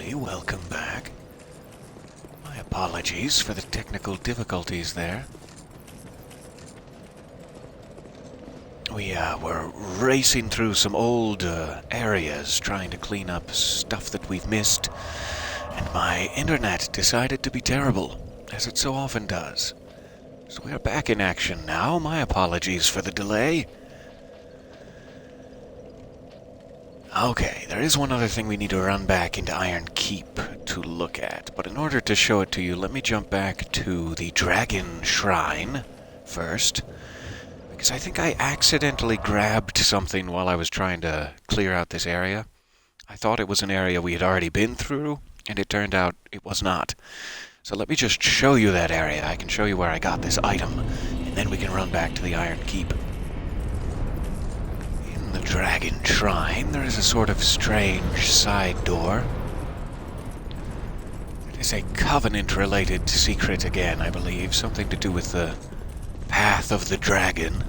Okay, welcome back. My apologies for the technical difficulties there. We were racing through some old areas trying to clean up stuff that we've missed, and my internet decided to be terrible, as it so often does. So we are back in action now. My apologies for the delay. Okay, there is one other thing we need to run back into Iron Keep to look at, but in order to show it to you, let me jump back to the Dragon Shrine first, because I think I accidentally grabbed something while I was trying to clear out this area. I thought it was an area we had already been through, and it turned out it was not. So let me just show you that area. I can show you where I got this item, and then we can run back to the Iron Keep. In the Dragon Shrine, there is a sort of strange side door. It is a Covenant-related secret again, I believe. Something to do with the Path of the Dragon.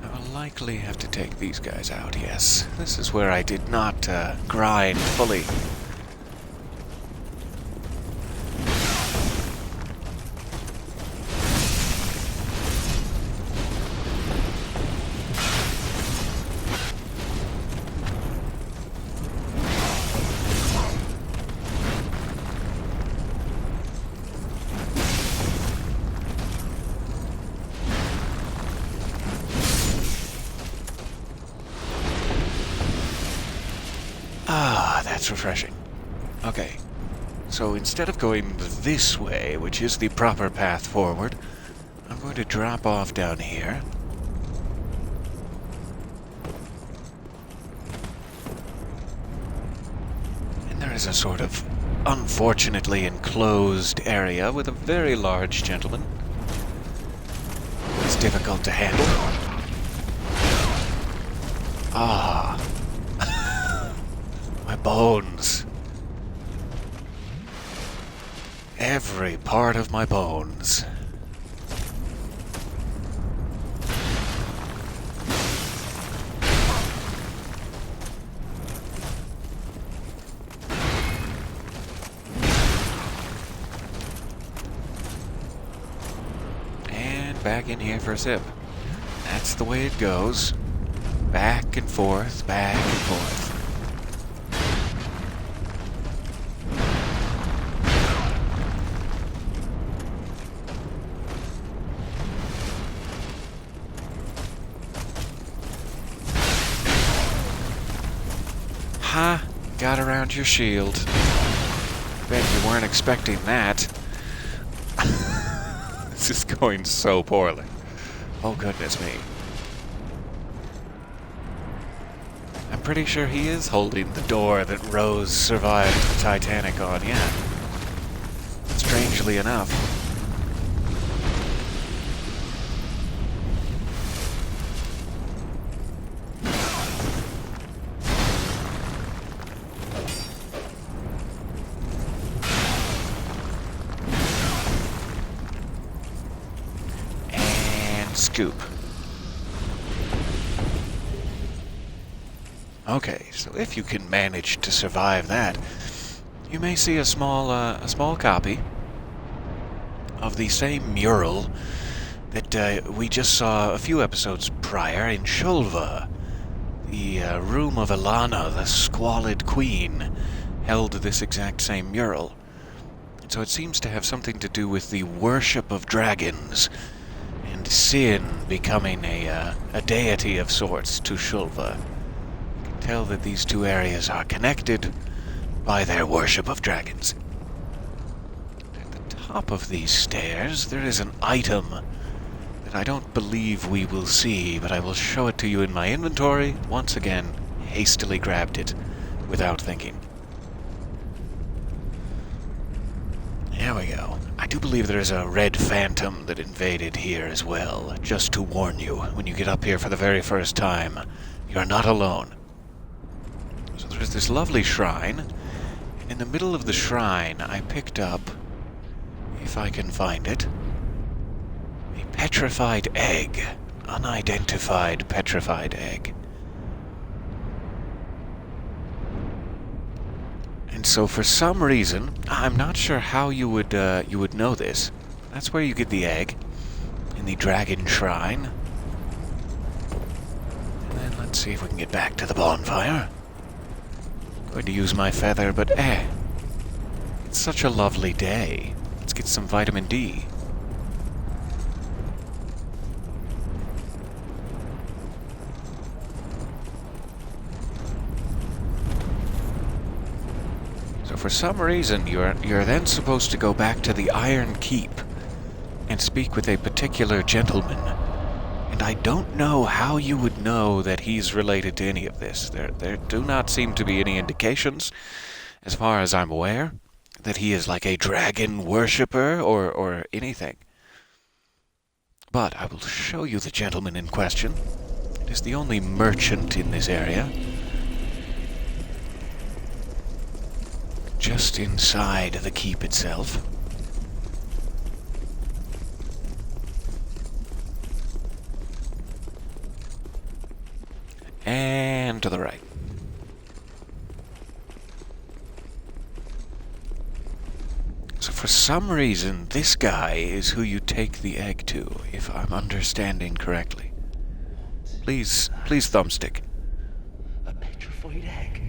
I will likely have to take these guys out, yes. This is where I did not grind fully. Ah, that's refreshing. Okay, so instead of going this way, which is the proper path forward, I'm going to drop off down here. And there is a sort of unfortunately enclosed area with a very large gentleman. It's difficult to handle. Ah. My bones. Every part of my bones. And back in here for a sip. That's the way it goes. Back and forth, back and forth. Ha! Got around your shield. Bet you weren't expecting that. This is going so poorly. Oh, goodness me. I'm pretty sure he is holding the door that Rose survived the Titanic on, yeah. Strangely enough. Scoop. Okay, so if you can manage to survive that, you may see a small copy of the same mural that we just saw a few episodes prior in Shulva. The room of Ilana, the squalid queen, held this exact same mural. So it seems to have something to do with the worship of dragons, and sin becoming a deity of sorts to Shulva. You can tell that these two areas are connected by their worship of dragons. At the top of these stairs, there is an item that I don't believe we will see, but I will show it to you in my inventory. Once again, hastily grabbed it without thinking. There we go. I do believe there is a red phantom that invaded here as well. Just to warn you, when you get up here for the very first time, you're not alone. So there's this lovely shrine, and in the middle of the shrine I picked up, if I can find it, a petrified egg. Unidentified petrified egg. And so for some reason, I'm not sure how you would know this. That's where you get the egg, in the dragon shrine. And then let's see if we can get back to the bonfire. Going to use my feather, but it's such a lovely day. Let's get some vitamin D. So for some reason, you're then supposed to go back to the Iron Keep and speak with a particular gentleman. And I don't know how you would know that he's related to any of this. There do not seem to be any indications, as far as I'm aware, that he is like a dragon worshipper or anything. But I will show you the gentleman in question. It is the only merchant in this area. Just inside the keep itself. And to the right. So for some reason, this guy is who you take the egg to, if I'm understanding correctly. Please thumbstick. A petrified egg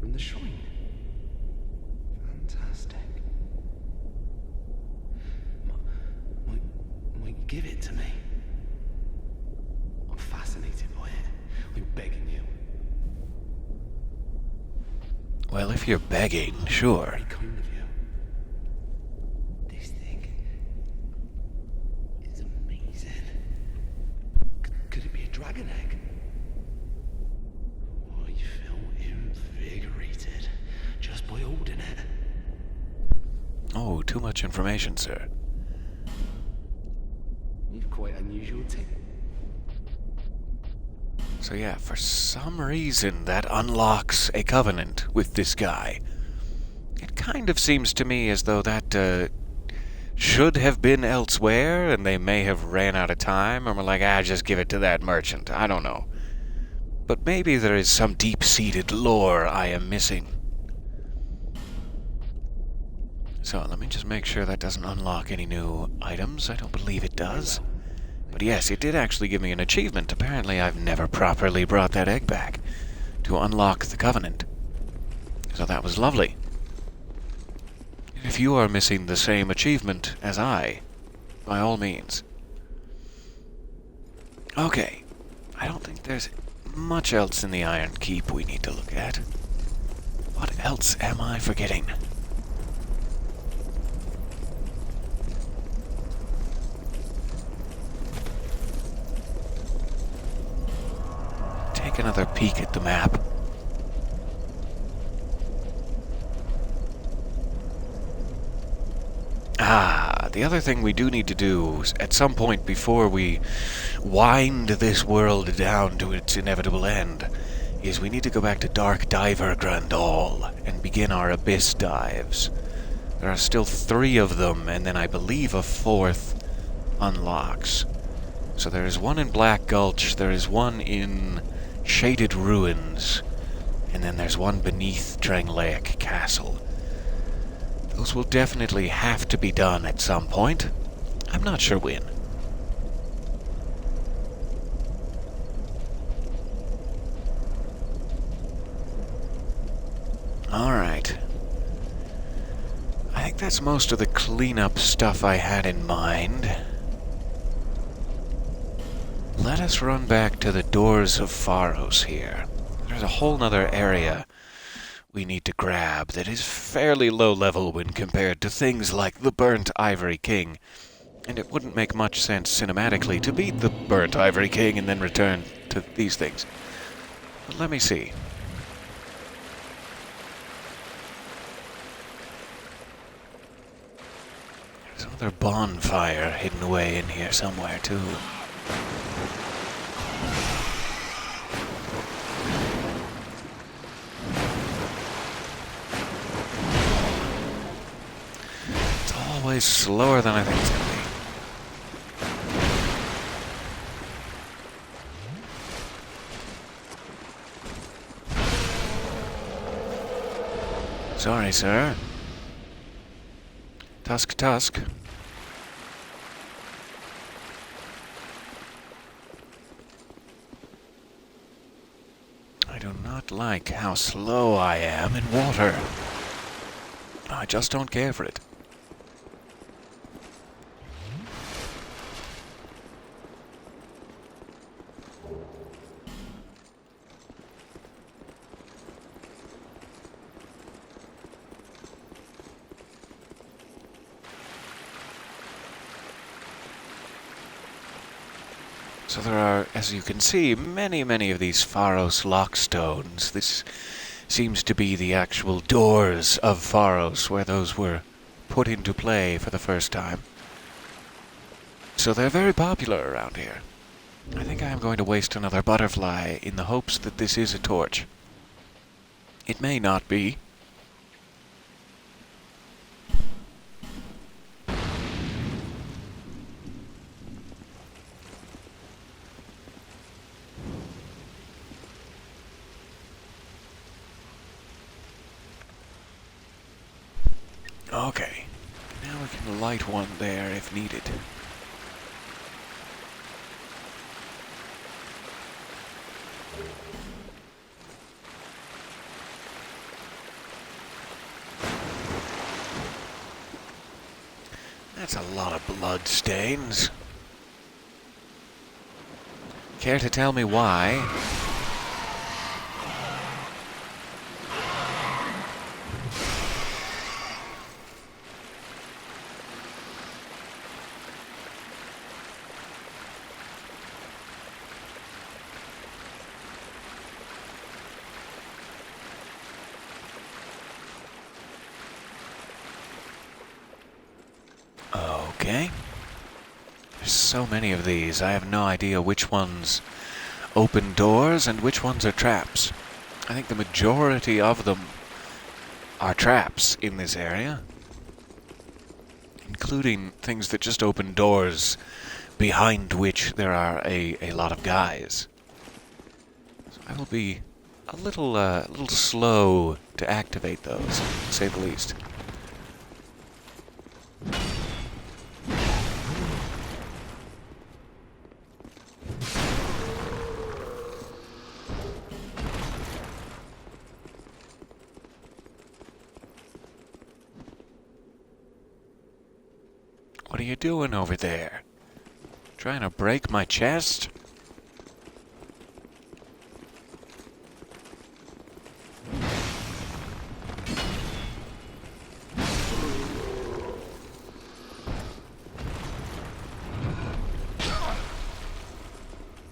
from the shrine. Fantastic. Might you give it to me? I'm fascinated by it. I'm begging you. Well, if you're begging, sure. Very kind of you. This thing is amazing. Could it be a dragon egg? I feel invigorated just by holding it. Oh, too much information, sir. You've quite unusual teeth. So yeah, for some reason that unlocks a covenant with this guy. It kind of seems to me as though that should have been elsewhere, and they may have ran out of time, or were like, just give it to that merchant. I don't know. But maybe there is some deep-seated lore I am missing. So let me just make sure that doesn't unlock any new items. I don't believe it does. But yes, it did actually give me an achievement. Apparently I've never properly brought that egg back to unlock the covenant. So that was lovely. And if you are missing the same achievement as I, by all means. Okay, I don't think there's much else in the Iron Keep we need to look at. What else am I forgetting? Take another peek at the map. The other thing we do need to do at some point before we wind this world down to its inevitable end is we need to go back to Dark Diver Grandal and begin our abyss dives. There are still 3 of them, and then I believe a 4th unlocks. So there is one in Black Gulch, there is one in Shaded Ruins, and then there's one beneath Drangleic Castle. Those will definitely have to be done at some point. I'm not sure when. Alright. I think that's most of the cleanup stuff I had in mind. Let us run back to the Doors of Pharos here. There's a whole nother area we need to grab that is fairly low level when compared to things like the Burnt Ivory King. And it wouldn't make much sense cinematically to beat the Burnt Ivory King and then return to these things. But let me see. There's another bonfire hidden away in here somewhere, too. Always slower than I think it's going to be. Sorry, sir. Tusk, tusk. I do not like how slow I am in water. I just don't care for it. So there are, as you can see, many of these Pharos lockstones. This seems to be the actual doors of Pharos, where those were put into play for the first time. So they're very popular around here. I think I am going to waste another butterfly in the hopes that this is a torch. It may not be. Okay, now we can light one there if needed. That's a lot of blood stains. Care to tell me why? Okay. There's so many of these, I have no idea which ones open doors and which ones are traps. I think the majority of them are traps in this area, including things that just open doors behind which there are a lot of guys. So I will be a little slow to activate those, to say the least. What are you doing over there? Trying to break my chest?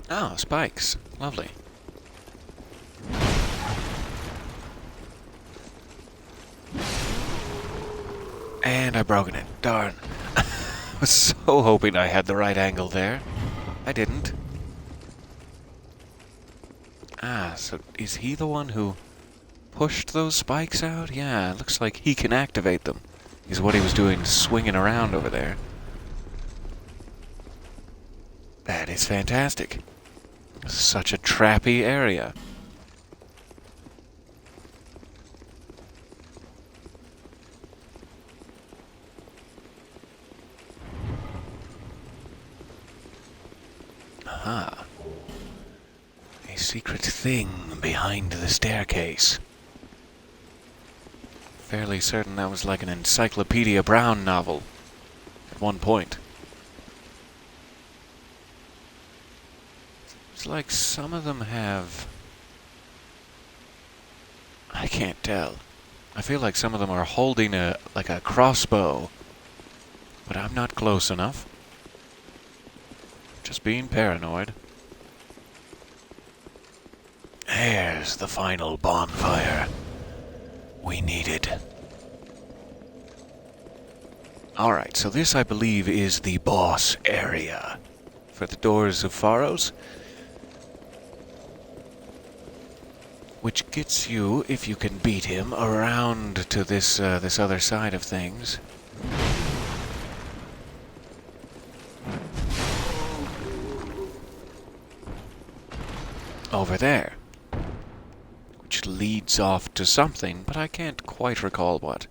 Oh, spikes. Lovely. And I've broken it. Darn. I was so hoping I had the right angle there. I didn't. Ah, so is he the one who pushed those spikes out? Yeah, it looks like he can activate them. Is what he was doing, swinging around over there. That is fantastic. This is such a trappy area. Aha. A secret thing behind the staircase. Fairly certain that was like an Encyclopedia Brown novel at one point. It's like some of them have... I can't tell. I feel like some of them are holding a crossbow, but I'm not close enough. Just being paranoid. There's the final bonfire we needed. Alright, so this I believe is the boss area for the Doors of Pharos, which gets you, if you can beat him, around to this this other side of things. Over there. Which leads off to something, but I can't quite recall what.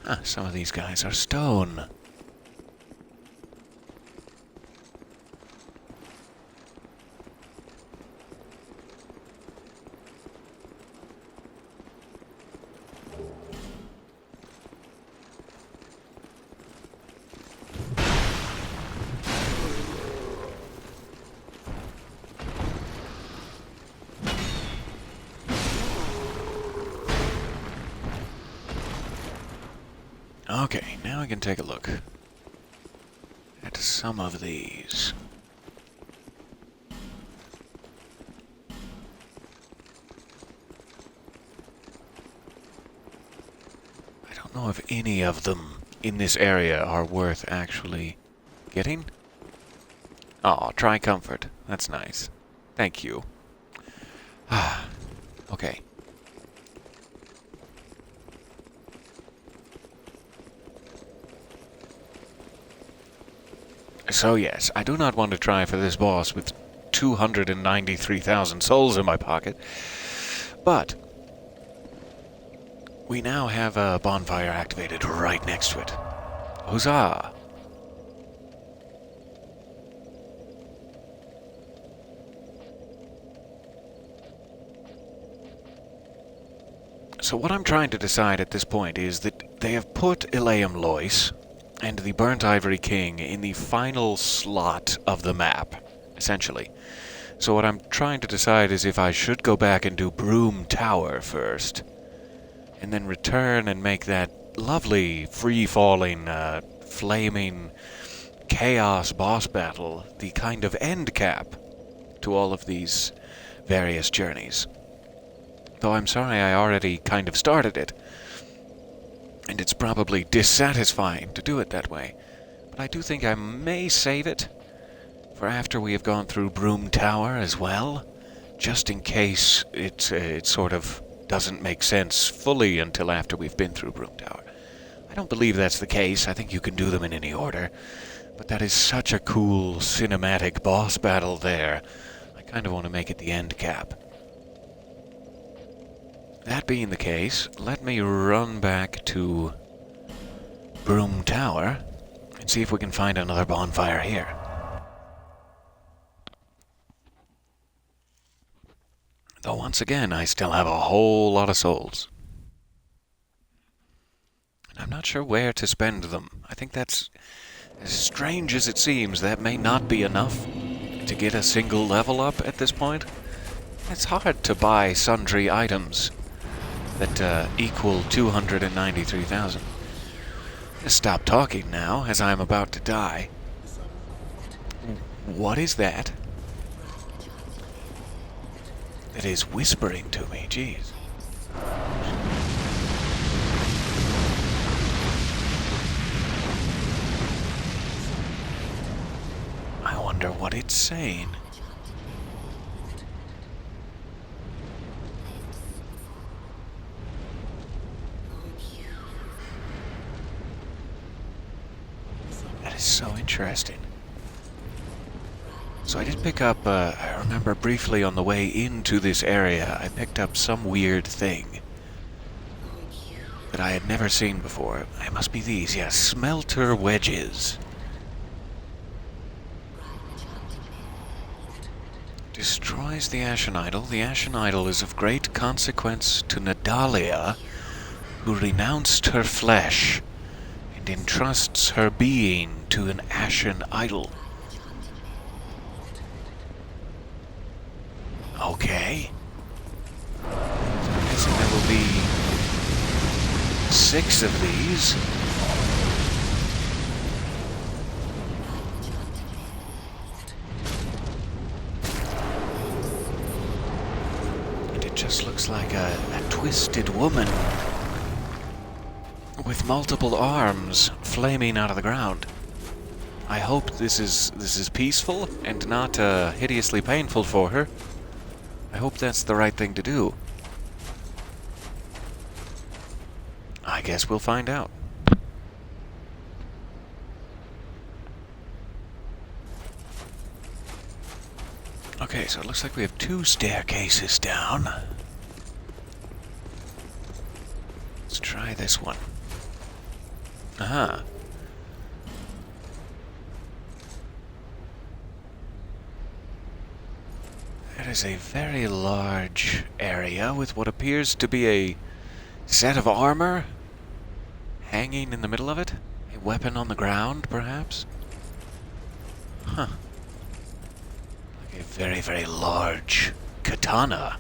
Ah, some of these guys are stone. Okay, now I can take a look at some of these. I don't know if any of them in this area are worth actually getting. Oh, try comfort. That's nice. Thank you. Ah, okay. So yes, I do not want to try for this boss with 293,000 souls in my pocket, but we now have a bonfire activated right next to it. Huzzah! So what I'm trying to decide at this point is that they have put Elaeum Lois and the Burnt Ivory King in the final slot of the map, essentially. So what I'm trying to decide is if I should go back and do Brume Tower first, and then return and make that lovely, free-falling, flaming chaos boss battle the kind of end cap to all of these various journeys. Though I'm sorry I already kind of started it, and it's probably dissatisfying to do it that way. But I do think I may save it for after we have gone through Brume Tower as well, just in case it sort of doesn't make sense fully until after we've been through Brume Tower. I don't believe that's the case. I think you can do them in any order. But that is such a cool cinematic boss battle there. I kind of want to make it the end cap. That being the case, let me run back to Brume Tower and see if we can find another bonfire here. Though once again, I still have a whole lot of souls. And I'm not sure where to spend them. I think that's, as strange as it seems, that may not be enough to get a single level up at this point. It's hard to buy sundry items that equal 293,000. Just stop talking now, as I am about to die. What is that? It is whispering to me, jeez. I wonder what it's saying. That is so interesting. So I did pick up, I remember briefly on the way into this area, I picked up some weird thing that I had never seen before. It must be these, yes, smelter wedges. Destroys the Ashen Idol. The Ashen Idol is of great consequence to Nadalia, who renounced her flesh and entrusts her being to an Ashen Idol. Okay. So I'm guessing there will be 6 of these. And it just looks like a twisted woman with multiple arms flaming out of the ground. I hope this is peaceful and not hideously painful for her. I hope that's the right thing to do. I guess we'll find out. Okay, so it looks like we have 2 staircases down. Let's try this one. Aha. That is a very large area with what appears to be a set of armor hanging in the middle of it. A weapon on the ground, perhaps? Huh. Like a very, very large katana.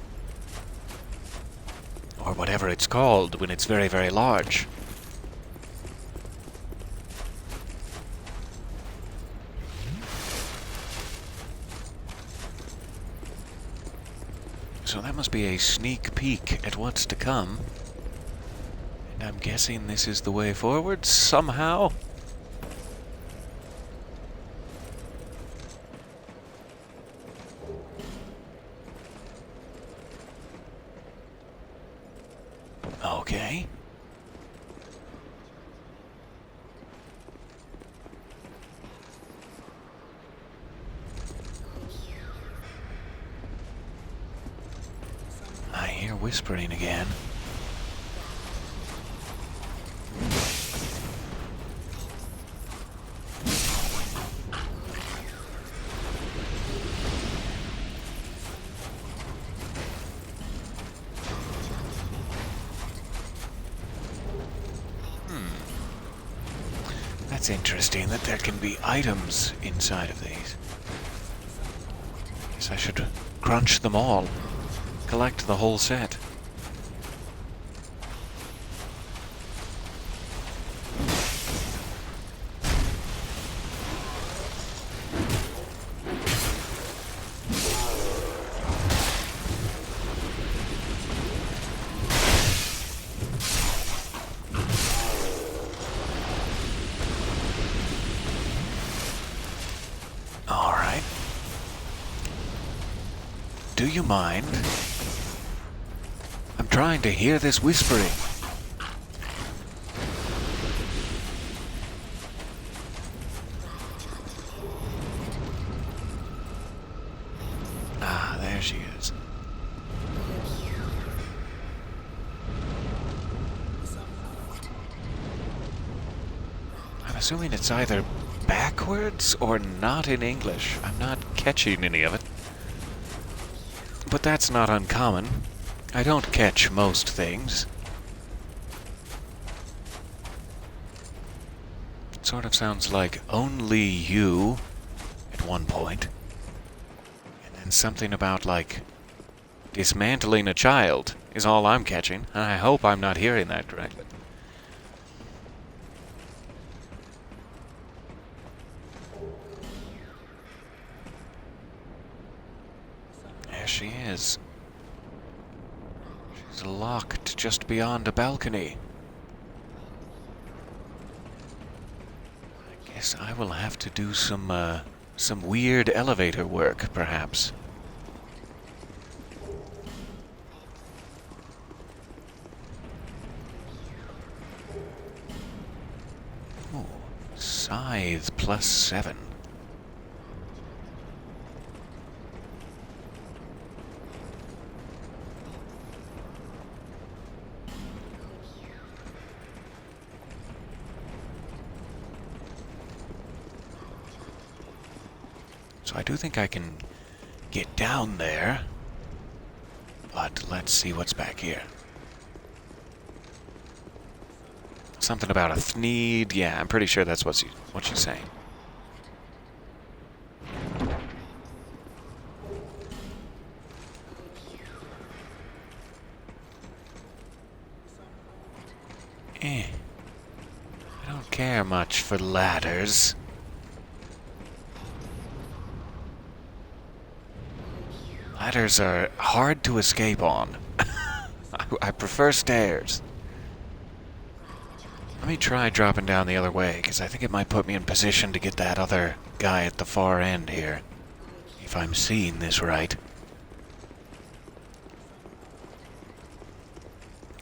Or whatever it's called when it's very, very large. So that must be a sneak peek at what's to come. And I'm guessing this is the way forward somehow. Okay. I hear whispering again. That's interesting that there can be items inside of these. Guess I should crunch them all. Collect the whole set. All right. Do you mind? I'm trying to hear this whispering. Ah, there she is. I'm assuming it's either backwards or not in English. I'm not catching any of it. But that's not uncommon. I don't catch most things. It sort of sounds like only you at one point. And then something about like dismantling a child is all I'm catching. And I hope I'm not hearing that correctly. There she is. She's locked just beyond a balcony. I guess I will have to do some weird elevator work, perhaps. Ooh, scythe +7. So I do think I can get down there, but let's see what's back here. Something about a thneed. Yeah, I'm pretty sure that's what she's saying. I don't care much for ladders. Ladders are hard to escape on. I prefer stairs. Let me try dropping down the other way, because I think it might put me in position to get that other guy at the far end here. If I'm seeing this right.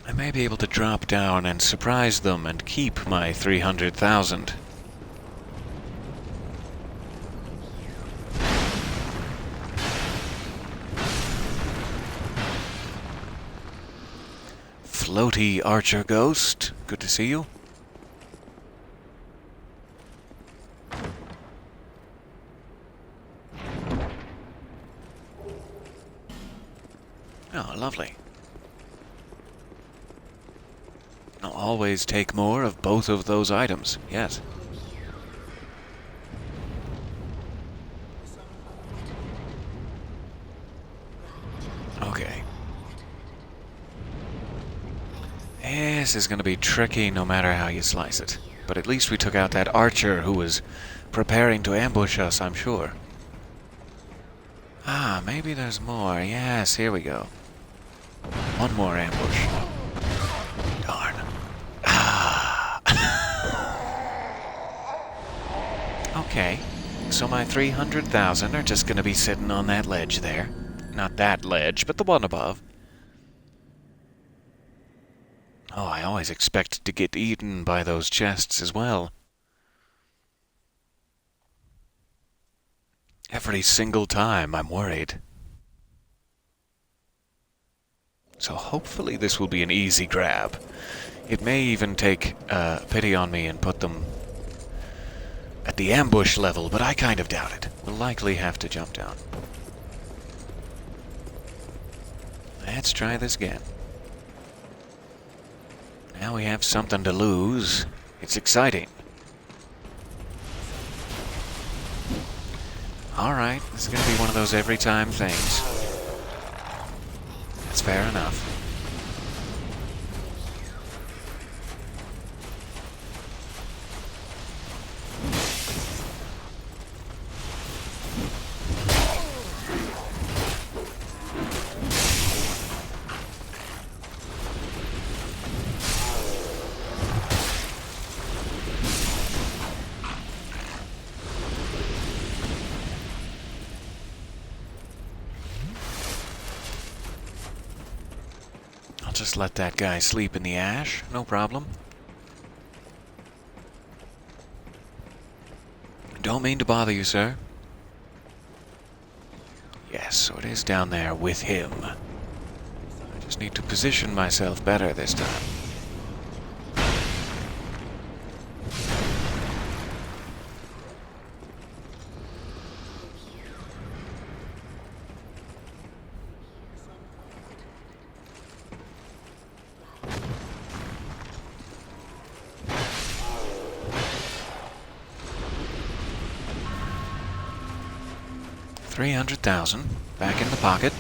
I may be able to drop down and surprise them and keep my 300,000. floaty archer ghost. Good to see you. Oh, lovely. I'll always take more of both of those items, yes. Okay. This is going to be tricky no matter how you slice it. But at least we took out that archer who was preparing to ambush us, I'm sure. Ah, maybe there's more. Yes, here we go. One more ambush. Darn. Ah. Okay, so my 300,000 are just going to be sitting on that ledge there. Not that ledge, but the one above. Oh, I always expect to get eaten by those chests as well. Every single time I'm worried. So hopefully this will be an easy grab. It may even take pity on me and put them at the ambush level, but I kind of doubt it. We'll likely have to jump down. Let's try this again. Now we have something to lose. It's exciting. Alright, this is going to be one of those every time things. That's fair enough. Just let that guy sleep in the ash, no problem. Don't mean to bother you, sir. Yes, so it is down there with him. I just need to position myself better this time. $300,000 back in the pocket.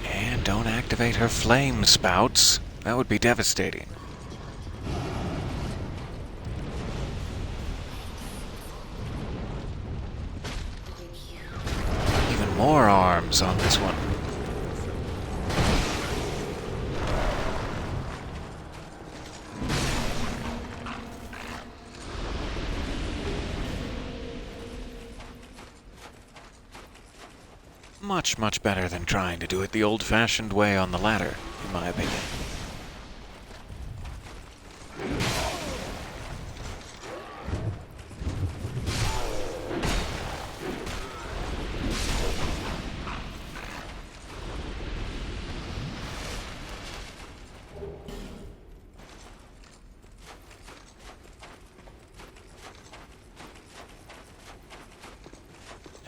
And don't activate her flame spouts. That would be devastating. Even more arms on this one. Much, much better than trying to do it the old-fashioned way on the ladder, in my opinion.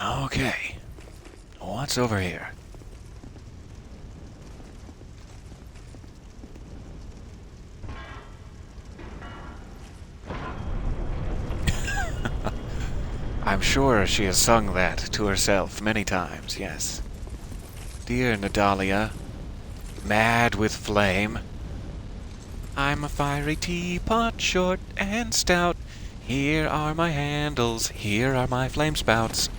Okay. What's over here? I'm sure she has sung that to herself many times, yes. Dear Nadalia, mad with flame. I'm a fiery teapot, short and stout. Here are my handles, here are my flame spouts.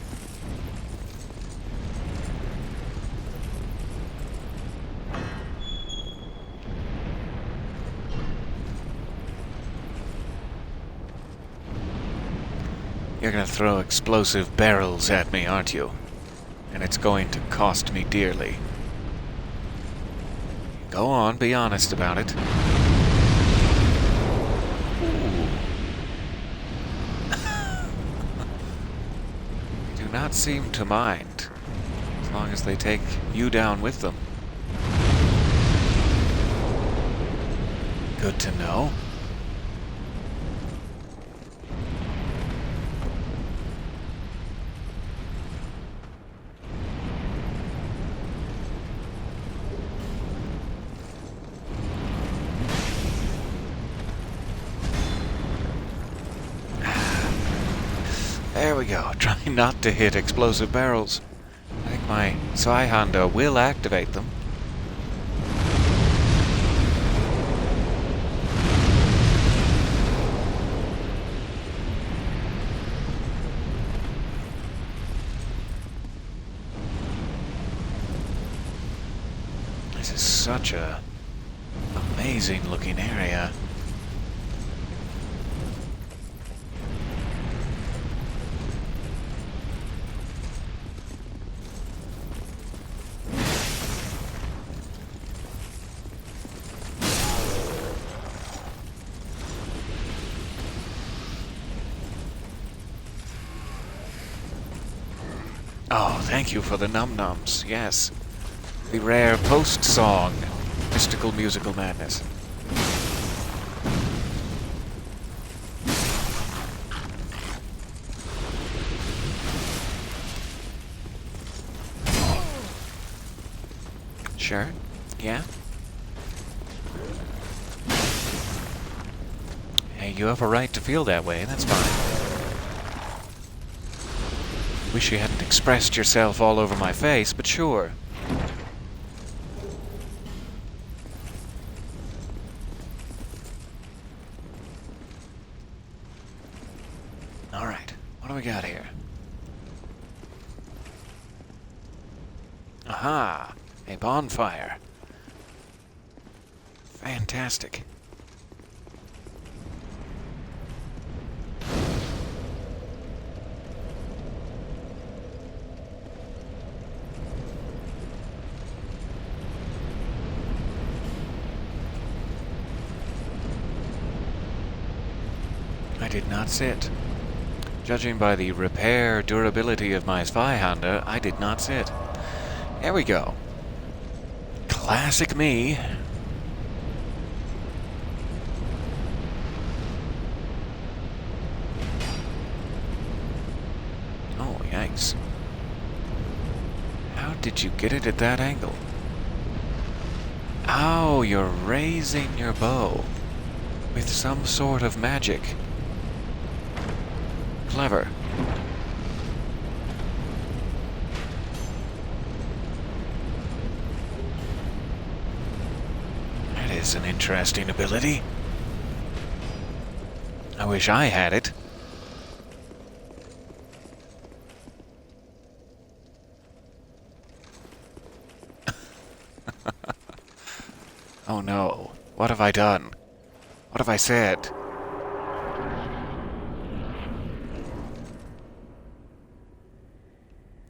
You're gonna throw explosive barrels at me, aren't you? And it's going to cost me dearly. Go on, be honest about it. Ooh. seem to mind, as long as they take you down with them. Good to know. There we go. Try not to hit explosive barrels. I think my Honda will activate them. This is such a amazing looking area. Oh, thank you for the num-nums, yes. The rare post-song, mystical musical madness. Sure, yeah. Hey, you have a right to feel that way, that's fine. Wish you hadn't expressed yourself all over my face, but sure. Alright, what do we got here? Aha! A bonfire. Fantastic. I did not sit. Judging by the repair durability of my spy Honda, I did not sit. There we go. Classic me. Oh, yikes. How did you get it at that angle? Oh, you're raising your bow with some sort of magic. Clever. That is an interesting ability. I wish I had it. Oh no. What have I done? What have I said?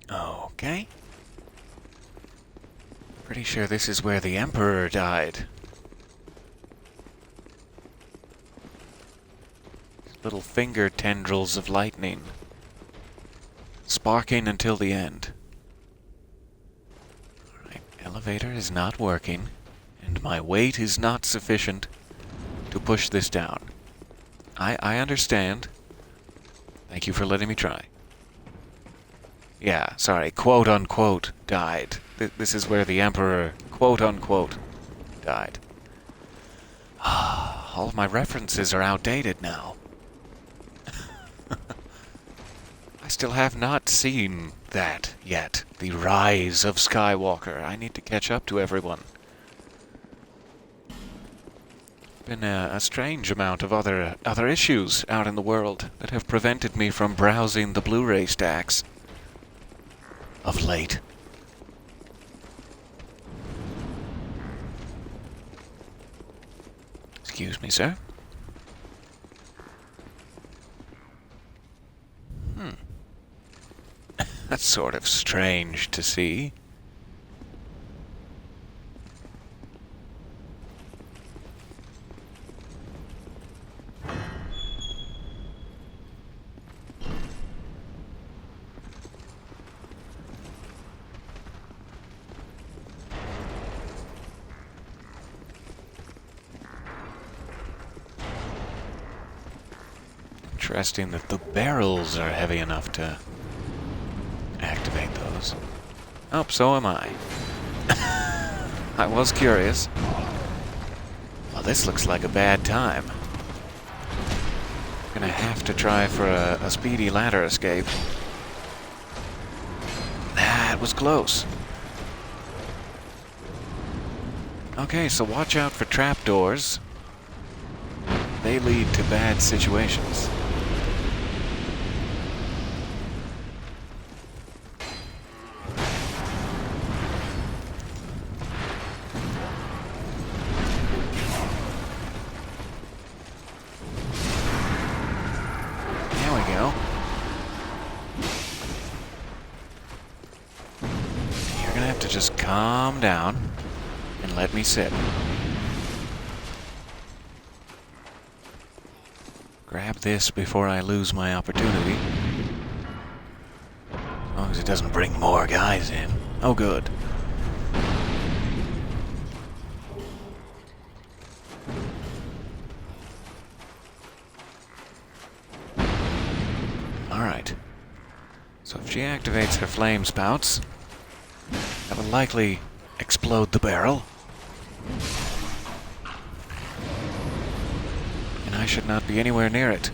Okay. Pretty sure this is where the Emperor died. Little finger tendrils of lightning, sparking until the end. Alright, elevator is not working, and my weight is not sufficient to push this down. I understand. Thank you for letting me try. Yeah, sorry, quote-unquote died. This is where the Emperor, quote-unquote, died. All of my references are outdated now. I still have not seen that yet. The Rise of Skywalker. I need to catch up to everyone. Been a strange amount of other issues out in the world that have prevented me from browsing the Blu-ray stacks of late. Excuse me, sir. That's sort of strange to see. Interesting that the barrels are heavy enough to activate those. Oh, so am I. I was curious. Well, this looks like a bad time. Gonna have to try for a speedy ladder escape. That was close. Okay, so watch out for trapdoors. They lead to bad situations. There we go. You're gonna have to just calm down and let me sit. Grab this before I lose my opportunity. As long as it doesn't bring more guys in. Oh, good. Alright. So if she activates her flame spouts, that will likely explode the barrel. And I should not be anywhere near it.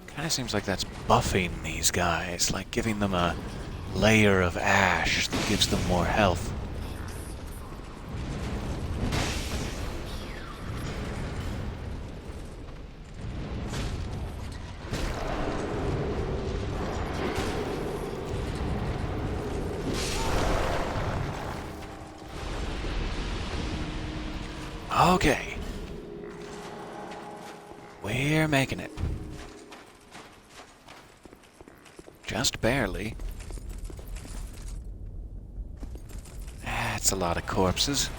Kinda seems like that's buffing these guys, like giving them a layer of ash that gives them more health. Okay. We're making it. Just barely. That's a lot of corpses.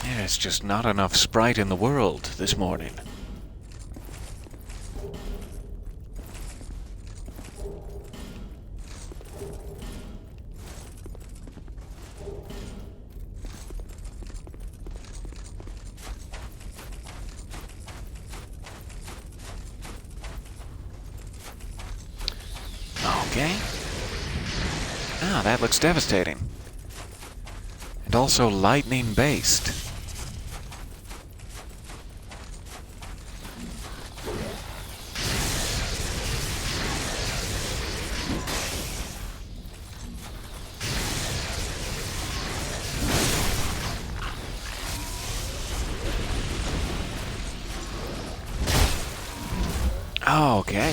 There's just not enough Sprite in the world this morning. Okay. Ah, that looks devastating. And also lightning-based. Oh, okay.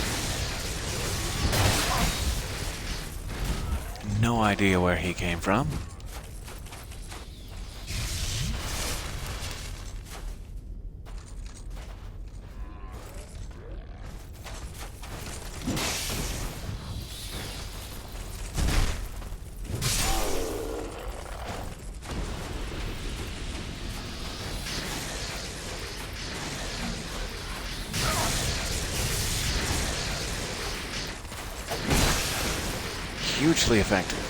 No idea where he came from. Hugely effective.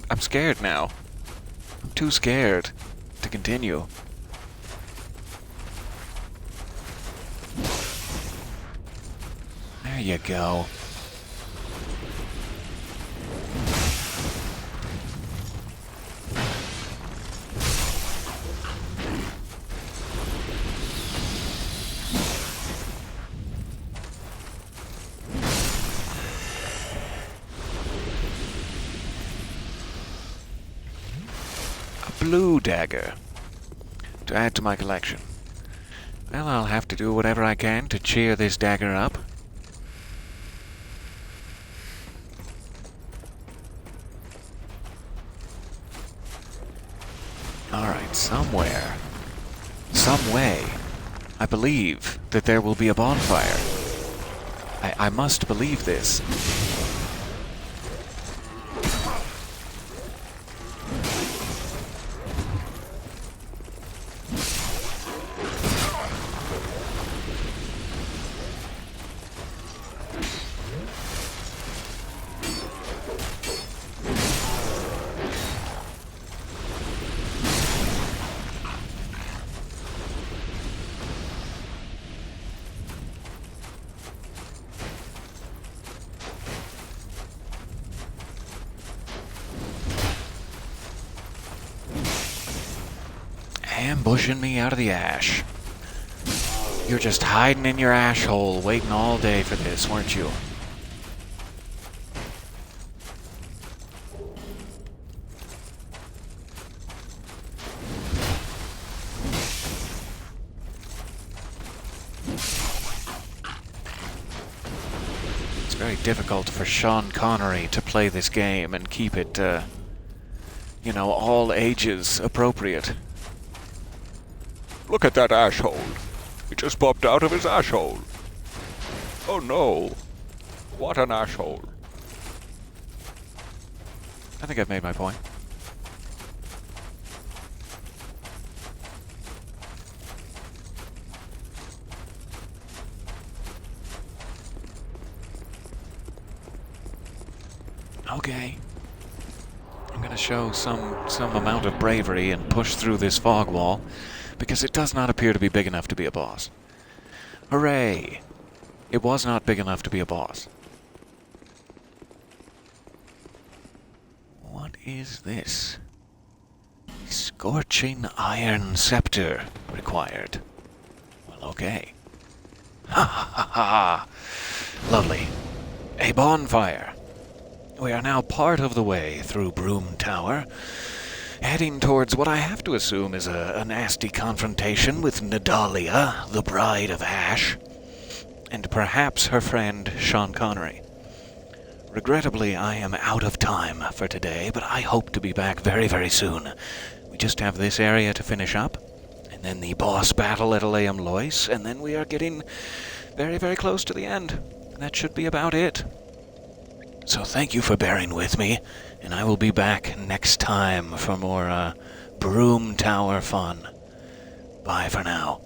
I'm scared now. I'm too scared to continue. There you go. A blue dagger to add to my collection. Well, I'll have to do whatever I can to cheer this dagger up. Alright, somewhere, some way, I believe that there will be a bonfire. I must believe this. Ambushing me out of the ash. You're just hiding in your ash hole, waiting all day for this, weren't you? It's very difficult for Sean Connery to play this game and keep it, all ages appropriate. Look at that ash hole. He just popped out of his ash hole. Oh no. What an ash hole. I think I've made my point. Okay. I'm gonna show some amount of bravery and push through this fog wall, because it does not appear to be big enough to be a boss. Hooray! It was not big enough to be a boss. What is this? Scorching iron scepter required. Well, okay. Ha ha ha! Lovely. A bonfire. We are now part of the way through Brume Tower, heading towards what I have to assume is a nasty confrontation with Nadalia, the Bride of Ash, and perhaps her friend Sean Connery. Regrettably, I am out of time for today, but I hope to be back very, very soon. We just have this area to finish up, and then the boss battle at Aleum Lois, and then we are getting very, very close to the end. That should be about it. So thank you for bearing with me, and I will be back next time for more Brume Tower fun. Bye for now.